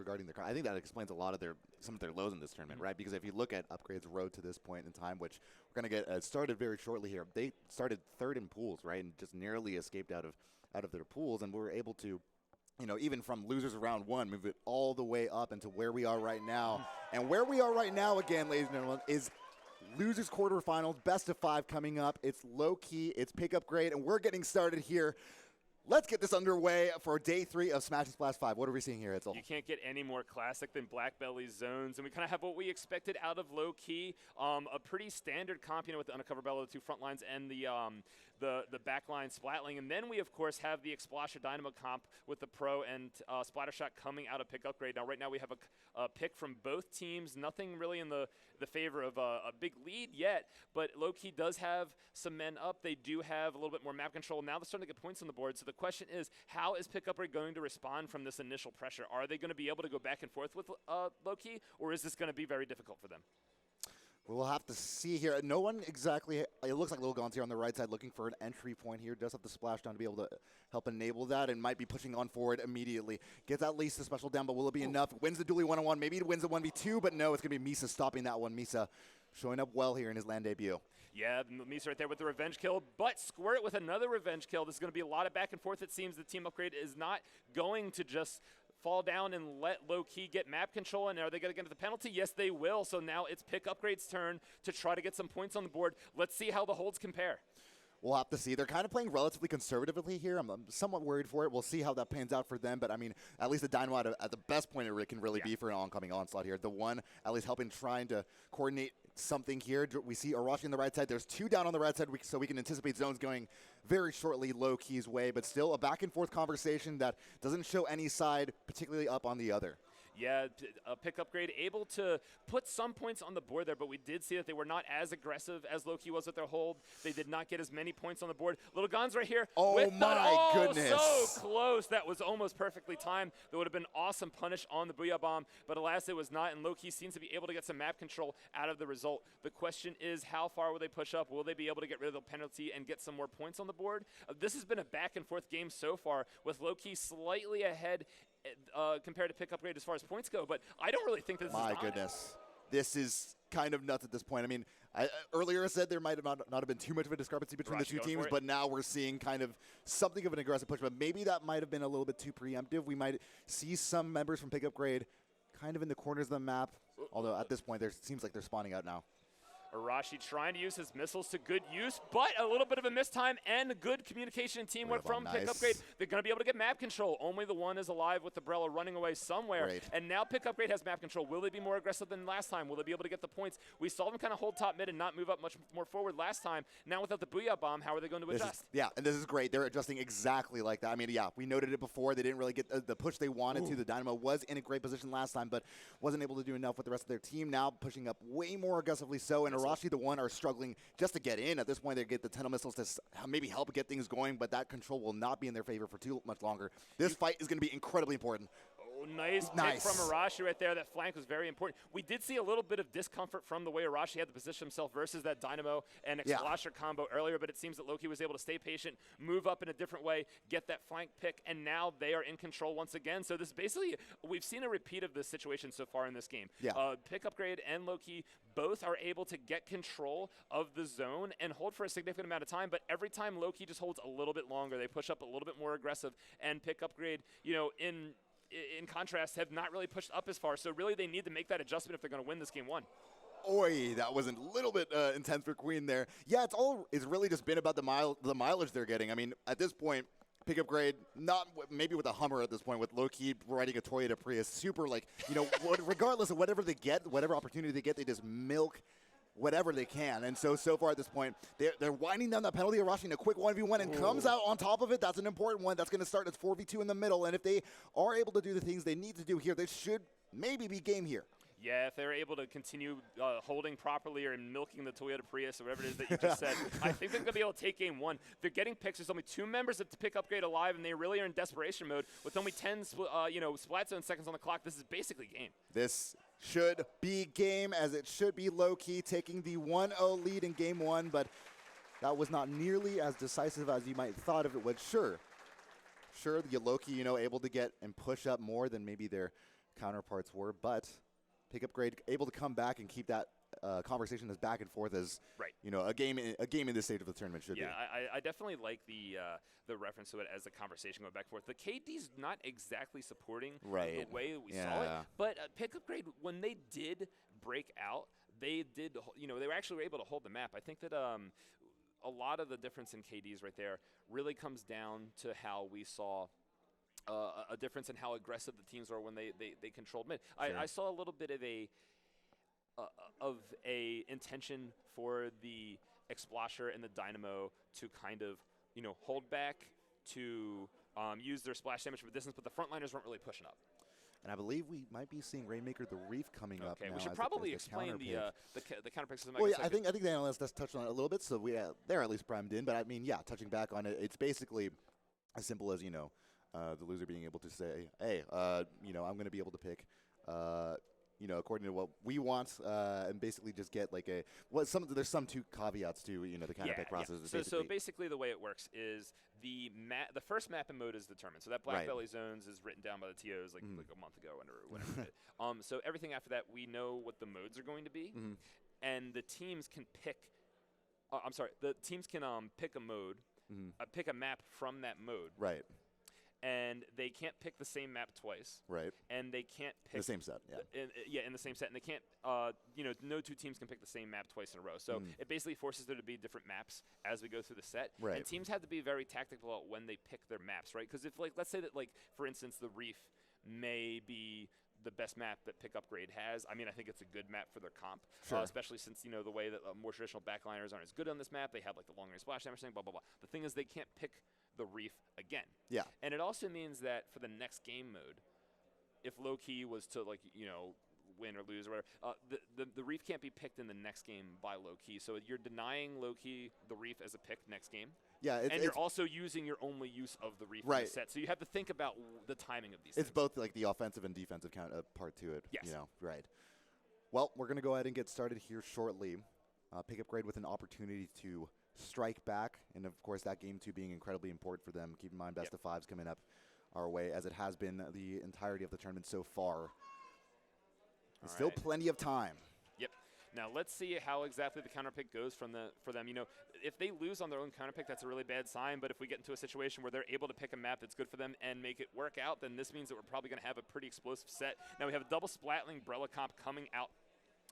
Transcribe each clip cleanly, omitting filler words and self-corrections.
regarding their. I think that explains a lot of some of their lows in this tournament, right? Because if you look at Upgrade's road to this point in time, which we're going to get started very shortly here, they started third in pools, right, and just narrowly escaped out of their pools, and we were able to, even from losers of round 1, move it all the way up into where we are right now. And where we are right now, again, ladies and gentlemen, is losers quarterfinals, best of 5 coming up. It's Lowkey, it's PICKUPgrade, and we're getting started here. Let's get this underway for day 3 of Smash and Splash 5. What are we seeing here, Itzel? You can't get any more classic than Black Belly zones, and we kind of have what we expected out of Lowkey. A pretty standard comp, with the Undercover Bellow, the 2 front lines, and the backline Splatling. And then we, of course, have the Explosher Dynamo comp with the Pro and Splattershot coming out of PICKUPgrade. Now, right now we have a pick from both teams. Nothing really in the favor of a big lead yet, but Lowkey does have some men up. They do have a little bit more map control. Now they're starting to get points on the board, so the question is, how is PICKUPgrade going to respond from this initial pressure? Are they going to be able to go back and forth with Lowkey, or is this going to be very difficult for them? We'll have to see here. No one exactly, it looks like Lil Gon's here on the right side looking for an entry point here. Does have the splash down to be able to help enable that, and might be pushing on forward immediately. Gets at least the special down, but will it be enough? Wins the dually 1-on-1. Maybe it wins the 1v2, but no, it's going to be Misa stopping that one. Misa showing up well here in his LAN debut. Yeah, Misa right there with the revenge kill, but Squirt with another revenge kill. This is going to be a lot of back and forth. It seems the Team Upgrade is not going to just fall down and let Lowkey get map control, and are they going to get into the penalty? Yes, they will. So now it's PICKUPgrade's turn to try to get some points on the board. Let's see how the holds compare. We'll have to see. They're kind of playing relatively conservatively here. I'm somewhat worried for it. We'll see how that pans out for them. But, I mean, at least the Dynamo at the best point it can really be for an oncoming onslaught here. The one at least helping trying to coordinate something here. We see Arashi on the right side. There's 2 down on the right side, so we can anticipate zones going very shortly Lowkey's way. But still a back-and-forth conversation that doesn't show any side particularly up on the other. Yeah, PICKUPgrade able to put some points on the board there, but we did see that they were not as aggressive as Lowkey was with their hold. They did not get as many points on the board. Little Gon's right here. Oh, my goodness. So close. That was almost perfectly timed. That would have been awesome punish on the Booyah Bomb, but alas, it was not, and Lowkey seems to be able to get some map control out of the result. The question is, how far will they push up? Will they be able to get rid of the penalty and get some more points on the board? This has been a back-and-forth game so far, with Lowkey slightly ahead compared to PICKUPgrade as far as points go, but I don't really think this is My goodness. This is kind of nuts at this point. I mean, earlier I said there might have not have been too much of a discrepancy between the 2 teams, but now we're seeing kind of something of an aggressive push, but maybe that might have been a little bit too preemptive. We might see some members from PICKUPgrade kind of in the corners of the map, although at this point it seems like they're spawning out now. Arashi trying to use his missiles to good use, but a little bit of a mistime and good communication and teamwork from PICKUPgrade. They're going to be able to get map control. Only the one is alive with the Brella running away somewhere. Great. And now PICKUPgrade has map control. Will they be more aggressive than last time? Will they be able to get the points? We saw them kind of hold top mid and not move up much more forward last time. Now without the Booyah Bomb, how are they going to adjust? And this is great. They're adjusting exactly like that. I mean, yeah, we noted it before. They didn't really get the push they wanted to. The Dynamo was in a great position last time, but wasn't able to do enough with the rest of their team. Now pushing up way more aggressively so, and Arashi, the one, are struggling just to get in. At this point, they get the tunnel missiles to maybe help get things going, but that control will not be in their favor for too much longer. This fight is going to be incredibly important. Oh, nice pick from Arashi right there. That flank was very important. We did see a little bit of discomfort from the way Arashi had to position himself versus that Dynamo and Explosher combo earlier, but it seems that Lowkey was able to stay patient, move up in a different way, get that flank pick, and now they are in control once again. So this basically, we've seen a repeat of this situation so far in this game. PICKUPgrade and Lowkey both are able to get control of the zone and hold for a significant amount of time, but every time Lowkey just holds a little bit longer. They push up a little bit more aggressive, and PICKUPgrade, in contrast, have not really pushed up as far. So really they need to make that adjustment if they're going to win this game 1. Oi, that was a little bit intense for Queen there. Yeah, it's really just been about the mileage they're getting. I mean, at this point, PICKUPgrade, not maybe with a Hummer at this point, with Lowkey riding a Toyota Prius, super regardless of whatever they get, whatever opportunity they get, they just milk whatever they can. And so far at this point, they're winding down that penalty, rushing a quick 1v1 and comes out on top of it. That's an important one. That's going to start as 4v2 in the middle. And if they are able to do the things they need to do here, they should maybe be game here. Yeah, if they're able to continue holding properly or milking the Toyota Prius or whatever it is that you just said, I think they're going to be able to take game 1. They're getting picks. There's only 2 members of PICKUPgrade alive, and they really are in desperation mode. With only 10 Splat Zone seconds on the clock, this is basically game. This should be game, as it should be. Lowkey taking the 1-0 lead in game 1, but that was not nearly as decisive as you might have thought of it would. Sure, the Lowkey, able to get and push up more than maybe their counterparts were, but PICKUPgrade able to come back and keep that conversation as back and forth as a game in this stage of the tournament should be. Yeah, I definitely like the reference to it as the conversation going back and forth. The KD's not exactly supporting the way we saw it, but PICKUPgrade, when they did break out, they did, they were actually able to hold the map. I think that a lot of the difference in KDs right there really comes down to how we saw a difference in how aggressive the teams were when they controlled mid. Sure. I saw a little bit of a intention for the Explasher and the Dynamo to kind of hold back, to use their splash damage from a distance, but the frontliners weren't really pushing up. And I believe we might be seeing Rainmaker the Reef coming up now. Okay, we should probably explain the counter pick system. Well, yeah, I think the analyst does touch on it a little bit, so they're at least primed in. But I mean, yeah, touching back on it, it's basically as simple as the loser being able to say, hey, I'm going to be able to pick, according to what we want, and basically just get like there's some two caveats to the counter pick process. Yeah. So basically the way it works is the first map and mode is determined. So that Black Belly Zones is written down by the TOs like a month ago, whatever. So everything after that, we know what the modes are going to be, and the teams can pick. The teams can pick a mode, pick a map from that mode. Right. And they can't pick the same map twice. Right. And they can't pick the same set. Yeah. In the same set, and they can't. No two teams can pick the same map twice in a row. So it basically forces there to be different maps as we go through the set. Right. And teams have to be very tactical about when they pick their maps, right? Because if let's say that for instance the Reef may be the best map that PICKUPgrade has. I mean, I think it's a good map for their comp, especially since the way that more traditional backliners aren't as good on this map. They have the long range splash damage thing, blah blah blah. The thing is, they can't pick the Reef again. Yeah. And it also means that for the next game mode, if Lowkey was to win or lose or whatever, the Reef can't be picked in the next game by Lowkey. So you're denying Lowkey the Reef as a pick next game. Yeah, and you're also using your only use of the Reef in the set. So you have to think about the timing of these things. It's both like the offensive and defensive part to it. Yes. Right. Well, we're going to go ahead and get started here shortly. PICKUPgrade with an opportunity to strike back, and of course that game 2 being incredibly important for them. Keep in mind best of 5s coming up our way, as it has been the entirety of the tournament so far. There's still plenty of time. Yep. Now let's see how exactly the counter pick goes for them. If they lose on their own counter pick, that's a really bad sign. But if we get into a situation where they're able to pick a map that's good for them and make it work out, then this means that we're probably going to have a pretty explosive set. Now we have a double Splatling Brella comp coming out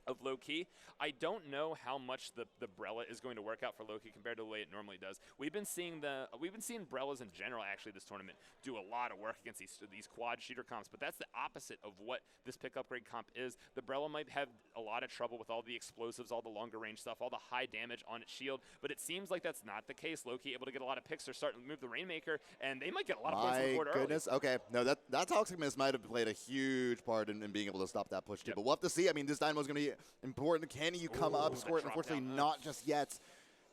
of Lowkey. I don't know how much the Brella is going to work out for Lowkey compared to the way it normally does. We've been seeing Brellas in general actually this tournament do a lot of work against these quad shooter comps, but that's the opposite of what this PICKUPgrade comp is. The Brella might have a lot of trouble with all the explosives, all the longer range stuff, all the high damage on its shield, but it seems like that's not the case. Lowkey able to get a lot of picks. They're starting to move the Rainmaker, and they might get a lot of points on the board early. Okay. No, that Toxic Mist might have played a huge part in being able to stop that push too, but we'll have to see. I mean, this Dynamo's going to be important. Can you come up, score it? Unfortunately, not just yet.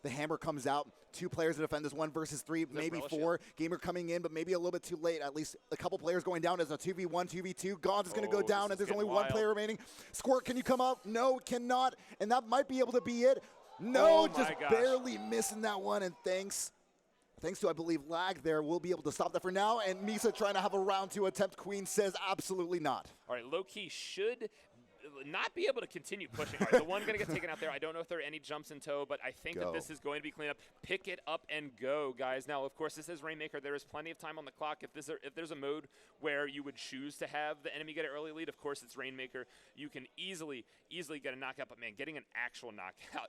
The hammer comes out. 2 players to defend this 1 versus 3, maybe 4. Gamer coming in, but maybe a little bit too late. At least a couple players going down as a 2v1, 2v2. Gaunt's is going to go down, and there's only 1 player remaining. Squirt, can you come up? No, cannot. And that might be able to be it. No, just barely missing that one. And thanks to, I believe, lag there, we'll be able to stop that for now. And Misa trying to have a round 2 attempt. Queen says absolutely not. All right, Lowkey should not be able to continue pushing. All right, the one going to get taken out there. I don't know if there are any jumps in tow, but I think that this is going to be cleaned up. Pick it up and go, guys. Now, of course, this is Rainmaker. There is plenty of time on the clock. If there's a mode where you would choose to have the enemy get an early lead, of course, it's Rainmaker. You can easily get a knockout, but man, getting an actual knockout,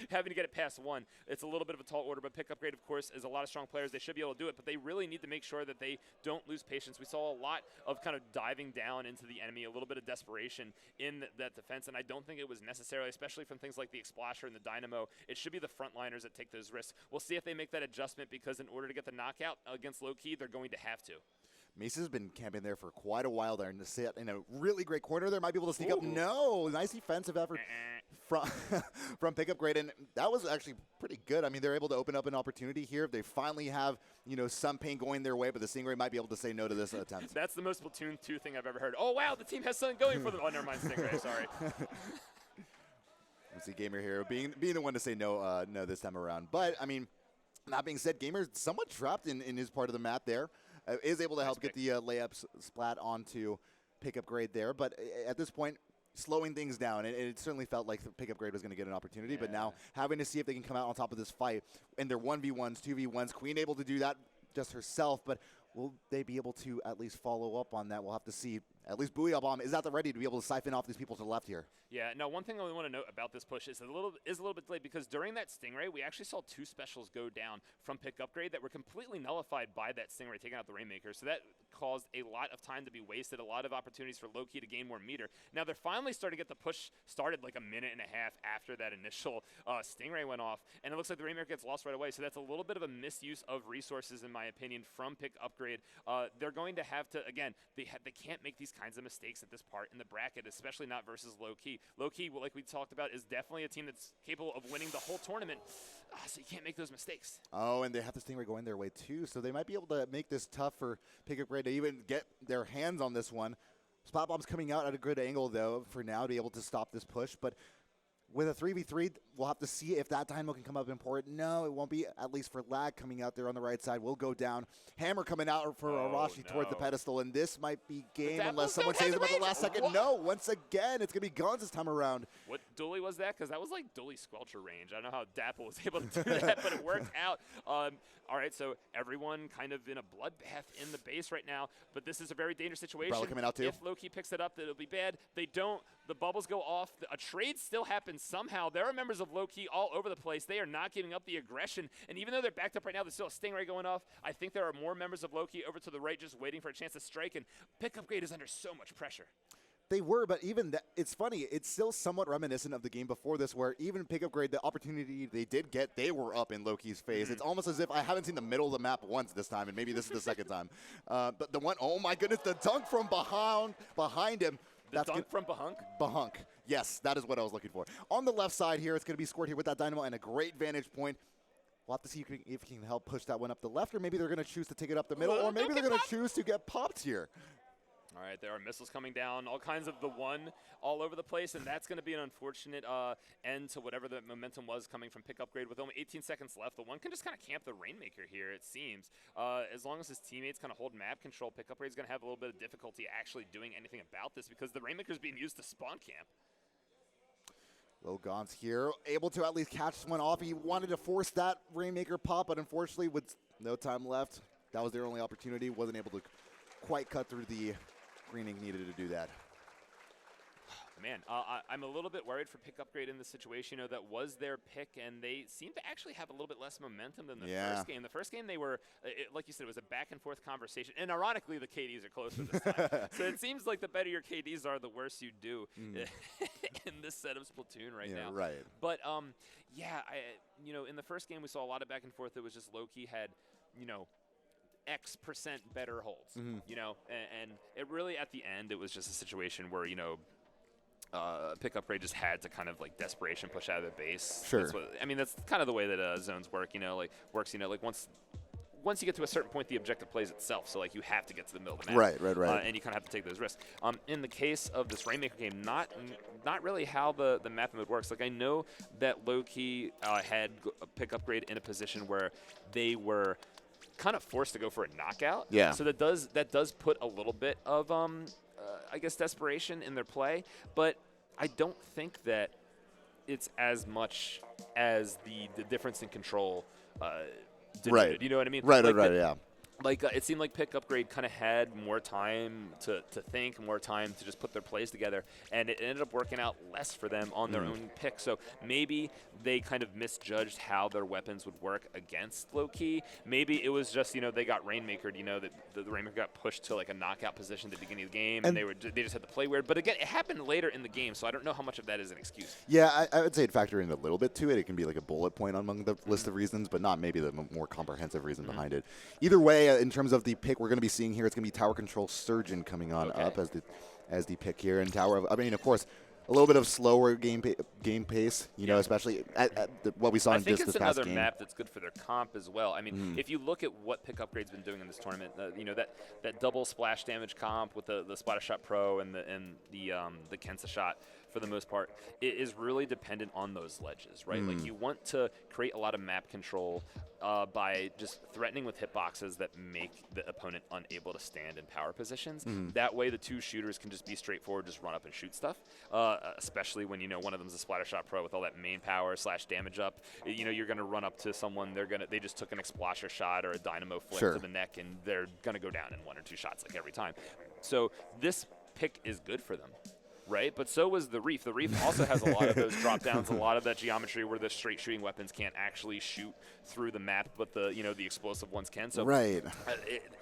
having to get it past 1, it's a little bit of a tall order, but PICKUPgrade, of course, is a lot of strong players. They should be able to do it, but they really need to make sure that they don't lose patience. We saw a lot of kind of diving down into the enemy, a little bit of desperation in that defense, and I don't think it was necessarily, especially from things like the Explasher and the Dynamo. It should be the frontliners that take those risks. We'll see if they make that adjustment, because in order to get the knockout against Lowkey, they're going to have to. Mesa's been camping there for quite a while there, and to sit in a really great corner there, might be able to sneak up. No, nice defensive effort from PICKUPgrade, and that was actually pretty good. I mean, they're able to open up an opportunity here. They finally have, some pain going their way, but the Stingray might be able to say no to this attempt. That's the most Splatoon 2 thing I've ever heard. Oh, wow, the team has something going for them. Oh, never mind, Stingray, sorry. Let's see, Gamer here being the one to say no this time around. But, I mean, that being said, Gamer's somewhat trapped in his part of the map there. Is able to help get the layup Splat onto PICKUPgrade there. But at this point, slowing things down, and it certainly felt like the PICKUPgrade was going to get an opportunity, but now having to see if they can come out on top of this fight in their 1v1s, 2v1s, Queen able to do that just herself, but will they be able to at least follow up on that? We'll have to see. At least Booyah Bomb is at the ready to be able to siphon off these people to the left here. Yeah, now one thing I want to note about this push is a little bit delayed because during that Stingray, we actually saw 2 specials go down from PICKUPgrade that were completely nullified by that Stingray taking out the Rainmaker. So that caused a lot of time to be wasted, a lot of opportunities for Lowkey to gain more meter. Now they're finally starting to get the push started like a minute and a half after that initial Stingray went off, and it looks like the Rainmaker gets lost right away. So that's a little bit of a misuse of resources, in my opinion, from PICKUPgrade. They're going to have to, again, they can't make these kinds of mistakes at this part in the bracket, especially not versus Lowkey. Lowkey, like we talked about, is definitely a team that's capable of winning the whole tournament, so you can't make those mistakes. Oh, and they have the Stingray going their way too, so they might be able to make this tough for PICKUPgrade to even get their hands on this one. Splat Bomb's coming out at a good angle, though, for now to be able to stop this push, but with a 3v3, we'll have to see if that Dynamo can come up important. No, it won't be, at least for Lag coming out there on the right side. Will go down. Hammer coming out for Arashi toward the pedestal, and this might be game unless someone saves him at the last second. What? No, once again, it's going to be Guns this time around. What dually was that? Because that was like dually Squelcher range. I don't know how Dapple was able to do that, but it worked out. All right, so everyone kind of in a bloodbath in the base right now, but this is a very dangerous situation. Probably coming out too. If Lowkey picks it up, it'll be bad. They don't. The bubbles go off. A trade still happens somehow. There are members of Lowkey all over the place. They are not giving up the aggression, and even though they're backed up right now, there's still a Stingray going off. I think there are more members of Lowkey over to the right just waiting for a chance to strike, and PICKUPgrade is under so much pressure. They were, but even that, it's funny, it's still somewhat reminiscent of the game before this, where even PICKUPgrade, the opportunity they did get, they were up in Lowkey's face. It's almost as if I haven't seen the middle of the map once this time, and maybe this is the second time. But the one, oh my goodness, the dunk from behind him. The dunk from Bahunk? Bahunk. Yes, that is what I was looking for. On the left side here, it's going to be scored here with that Dynamo and a great vantage point. We'll have to see if he can help push that one up the left, or maybe they're going to choose to take it up the middle, or maybe they're going to choose to get popped here. All right, there are missiles coming down, all kinds of the one all over the place, and that's going to be an unfortunate end to whatever the momentum was coming from PICKUPgrade. With only 18 seconds left, the one can just kind of camp the Rainmaker here, it seems. As long as his teammates kind of hold map control, PICKUPgrade's going to have a little bit of difficulty actually doing anything about this because the Rainmaker's being used to spawn camp. Lowkey's here, able to at least catch one off. He wanted to force that Rainmaker pop, but unfortunately, with no time left, that was their only opportunity. Wasn't able to quite cut through the greening needed to do that. Man, I'm a little bit worried for PICKUPgrade in this situation. You know, that was their pick, and they seem to actually have a little bit less momentum than the first game. The first game, they were, like you said, it was a back-and-forth conversation. And ironically, the KDs are closer this time. So it seems like the better your KDs are, the worse you do in this set of Splatoon right now. Right. But, yeah, you know, in the first game, we saw a lot of back and forth. It was just Lowkey had, you know, X% better holds, you know, and it really, at the end, it was just a situation where, you know, PICKUPgrade just had to kind of like desperation push out of the base. Sure. That's what, I mean, that's kind of the way that zones work, you know, like once you get to a certain point, the objective plays itself. So like you have to get to the middle of the map. Right. And you kind of have to take those risks. In the case of this Rainmaker game, not really how the map mode works. Like I know that Lowkey had PICKUPgrade in a position where they were kind of forced to go for a knockout. Yeah. So that does put a little bit of I guess desperation in their play, but I don't think that it's as much as the difference in control denoted. Right. You know what I mean? Right. Like Right. Yeah. Like it seemed like PICKUPgrade kind of had more time to think, more time to just put their plays together, and it ended up working out less for them on their own pick. So maybe they kind of misjudged how their weapons would work against Lowkey. Maybe it was just, you know, they got Rainmakered, you know, that the Rainmaker got pushed to like a knockout position at the beginning of the game, and they just had to play weird. But again, it happened later in the game, so I don't know how much of that is an excuse. Yeah, I would say it factored in a little bit to it. It can be like a bullet point among the list of reasons, but not maybe the more comprehensive reason behind it. Either way, in terms of the pick we're going to be seeing here, it's going to be Tower Control Surgeon coming on up as the pick here. And Tower, I mean, of course, a little bit of slower game pace, you know, especially at what we saw in this past game. I think it's another map that's good for their comp as well. I mean, if you look at what PICKUPgrade's been doing in this tournament, you know, that double splash damage comp with the Splatter Shot Pro and the Kensa Shot for the most part, it is really dependent on those ledges, right? Like you want to create a lot of map control by just threatening with hitboxes that make the opponent unable to stand in power positions. That way the two shooters can just be straightforward, just run up and shoot stuff, especially when, you know, one of them's a splatter shot pro with all that main power / damage up. You know, you're going to run up to someone, they just took an explosion shot or a dynamo flip to the neck, and they're going to go down in 1 or 2 shots like every time. So this pick is good for them. Right, but so was the Reef. The Reef also has a lot of those drop downs, a lot of that geometry where the straight shooting weapons can't actually shoot through the map, but the the explosive ones can. So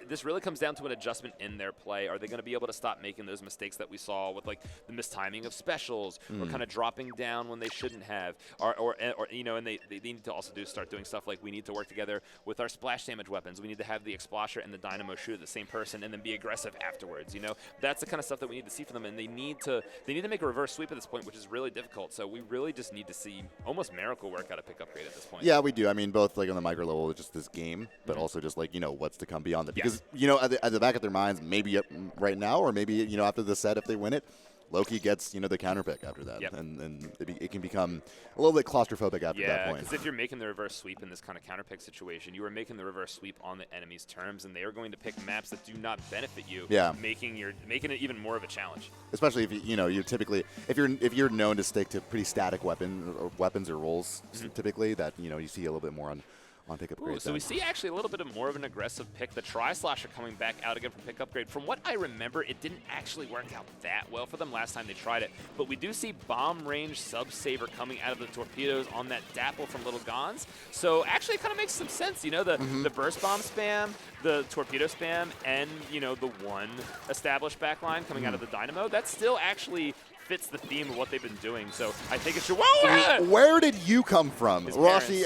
this really comes down to an adjustment in their play. Are they going to be able to stop making those mistakes that we saw with like the mistiming of specials or kind of dropping down when they shouldn't have, or and they need to also start doing stuff like we need to work together with our splash damage weapons. We need to have the Explosion and the Dynamo shoot at the same person and then be aggressive afterwards. You know, that's the kind of stuff that we need to see from them, and they need to make a reverse sweep at this point, which is really difficult. So we really just need to see almost miracle work out of PICKUPgrade at this point. Yeah, we do. I mean, both like on the micro level, just this game, but also just like, what's to come beyond it. Because, at the back of their minds, maybe right now or maybe, after the set, if they win it, Lowkey gets, the counter pick after that. And it can become a little bit claustrophobic after that point. Because if you're making the reverse sweep in this kind of counter pick situation, you are making the reverse sweep on the enemy's terms, and they are going to pick maps that do not benefit you, making it even more of a challenge. Especially if you're typically, if you're known to stick to pretty static weapons or roles, typically that you see a little bit more on PICKUPgrade. So we see actually a little bit of more of an aggressive pick. The Tri-Slasher coming back out again from PICKUPgrade. From what I remember, it didn't actually work out that well for them last time they tried it. But we do see bomb range sub-saver coming out of the torpedoes on that Dapple from Little Gons. So actually it kind of makes some sense. The burst bomb spam, the torpedo spam, and the one established backline coming out of the Dynamo. That still actually fits the theme of what they've been doing. So I think it should. Where did you come from, Arashi?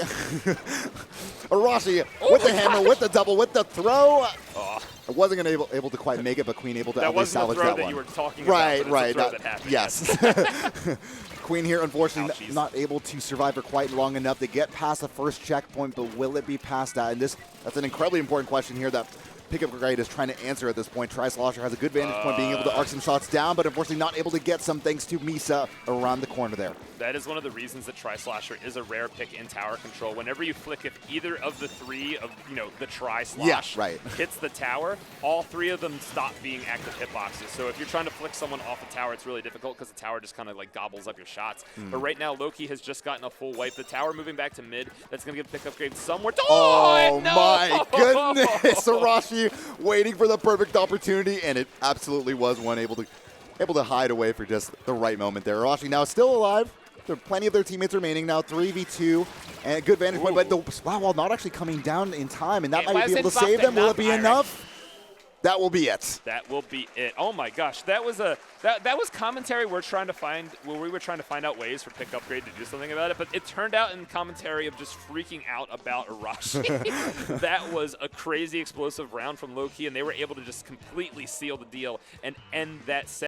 Arashi with the hammer, with the double, with the throw. I wasn't able to quite make it, but Queen able to at least salvage that one. That you were talking about. Right. That happened, yes. Queen here, unfortunately, not able to survive for quite long enough to get past the first checkpoint, but will it be past that? And that's an incredibly important question here that PICKUPgrade is trying to answer at this point. Tri-Slasher has a good vantage point, being able to arc some shots down, but unfortunately not able to get some thanks to Misa around the corner there. That is one of the reasons that Tri-Slasher is a rare pick in tower control. Whenever you flick, if either of the three of, the Tri-Slash hits the tower, all three of them stop being active hitboxes. So if you're trying to flick someone off a tower, it's really difficult because the tower just kind of like gobbles up your shots. But right now, Lowkey has just gotten a full wipe. The tower moving back to mid. That's going to give PICKUPgrade somewhere. Oh my goodness! Arashi waiting for the perfect opportunity, and it absolutely was one able to hide away for just the right moment there. Arashi now still alive. There are plenty of their teammates remaining now, 3v2, and a good vantage point, but the Splat wall not actually coming down in time, and that might be able to save them. Will it be enough? That will be it. That will be it. Oh my gosh, that was commentary we were trying to find out ways for PICKUPgrade to do something about it, but it turned out in commentary of just freaking out about Arashi. That was a crazy explosive round from Lowkey, and they were able to just completely seal the deal and end that set.